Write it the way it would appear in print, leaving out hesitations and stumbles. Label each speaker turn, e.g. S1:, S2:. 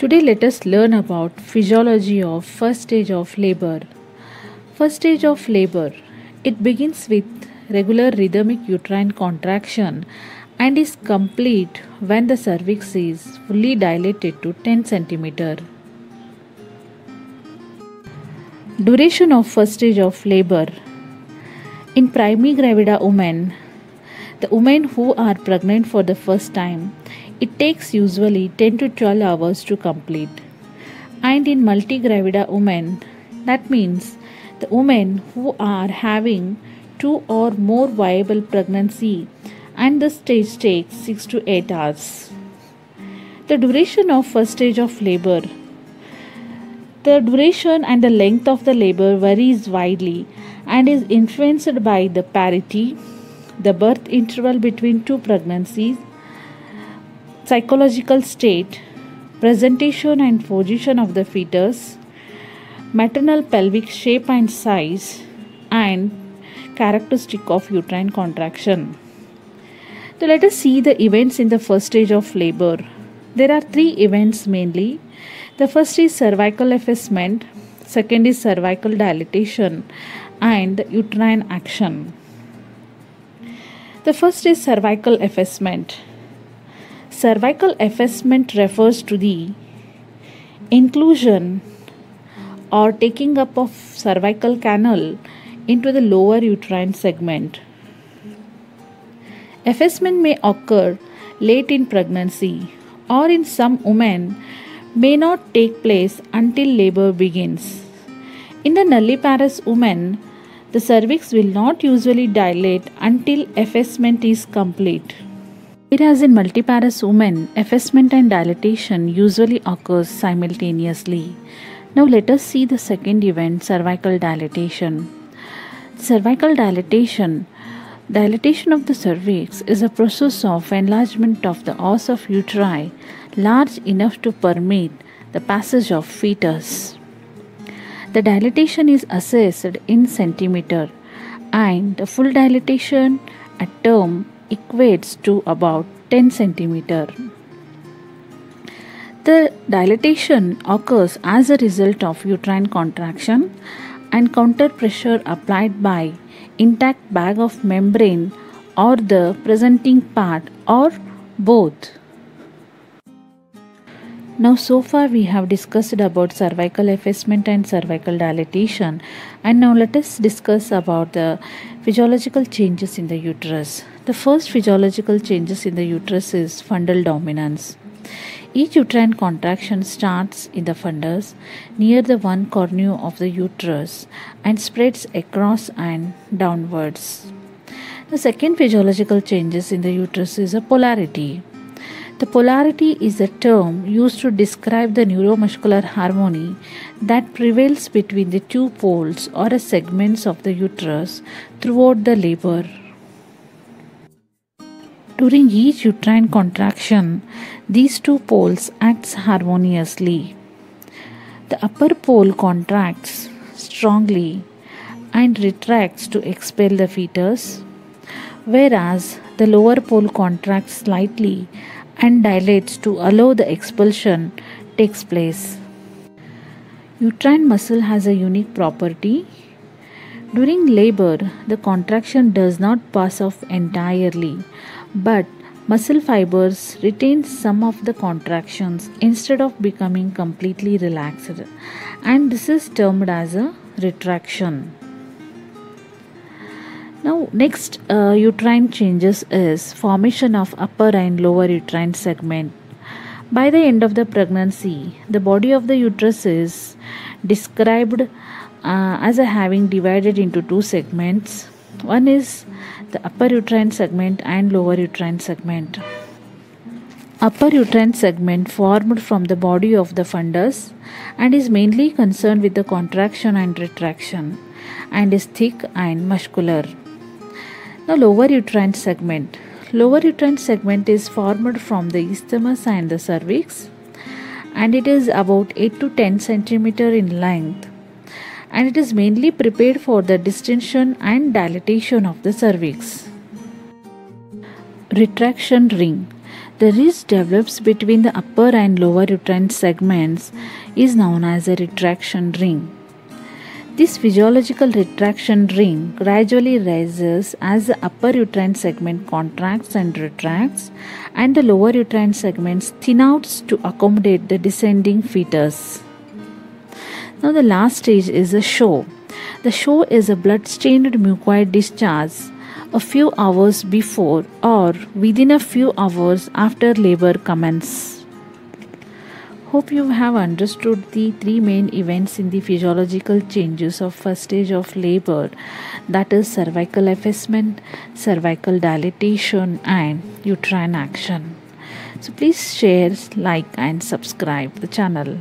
S1: Today let us learn about physiology of first stage of labor. First stage of labor. It begins with regular rhythmic uterine contraction and is complete when the cervix is fully dilated to 10 cm. Duration of first stage of labor. In primigravida women, the women who are pregnant for the first time, it takes usually 10 to 12 hours to complete. And in multigravida women, that means the women who are having 2 or more viable pregnancy, and the stage takes 6 to 8 hours. The duration of first stage of labor. The duration and the length of the labor varies widely and is influenced by the parity, the birth interval between two pregnancies, psychological state, presentation and position of the fetus, maternal pelvic shape and size, and characteristic of uterine contraction. So let us see the events in the first stage of labor. There are 3 events mainly. The first is cervical effacement, second is cervical dilatation, and uterine action. The first is cervical effacement. Cervical effacement refers to the inclusion or taking up of cervical canal into the lower uterine segment. Effacement may occur late in pregnancy or in some women may not take place until labor begins. In the nulliparous woman, the cervix will not usually dilate until effacement is complete. Whereas in multiparous women, effacement and dilatation usually occurs simultaneously. Now let us see the second event, cervical dilatation. Cervical dilatation. Dilatation of the cervix is a process of enlargement of the os of uteri large enough to permit the passage of fetus. The dilatation is assessed in centimeter and the full dilatation at term equates to about 10 centimeter. The dilatation occurs as a result of uterine contraction and counter pressure applied by intact bag of membrane or the presenting part or both. Now so far we have discussed about cervical effacement and cervical dilatation, and now let us discuss about the physiological changes in the uterus. The first physiological changes in the uterus is fundal dominance. Each uterine contraction starts in the fundus near the one cornu of the uterus and spreads across and downwards. The second physiological changes in the uterus is a polarity. The polarity is a term used to describe the neuromuscular harmony that prevails between the two poles or segments of the uterus throughout the labor. During each uterine contraction, these two poles act harmoniously. The upper pole contracts strongly and retracts to expel the fetus, whereas the lower pole contracts slightly and dilates to allow the expulsion takes place. Uterine muscle has a unique property. During labor, the contraction does not pass off entirely, but muscle fibers retain some of the contractions instead of becoming completely relaxed, and this is termed as a retraction. Now next uterine changes is formation of upper and lower uterine segment. By the end of the pregnancy, the body of the uterus is described as having divided into 2 segments. One is the upper uterine segment and lower uterine segment. Upper uterine segment formed from the body of the fundus and is mainly concerned with the contraction and retraction and is thick and muscular. Now lower uterine segment. Lower uterine segment is formed from the isthmus and the cervix, and it is about 8 to 10 cm in length, and it is mainly prepared for the distension and dilatation of the cervix. Retraction ring. The ridge develops between the upper and lower uterine segments is known as a retraction ring. This physiological retraction ring gradually rises as the upper uterine segment contracts and retracts, and the lower uterine segments thin out to accommodate the descending fetus. Now, the last stage is the show. The show is a blood-stained mucoid discharge a few hours before or within a few hours after labor commences. Hope you have understood the three main events in the physiological changes of first stage of labor, that is cervical effacement, cervical dilatation and uterine action. So please share, like and subscribe the channel.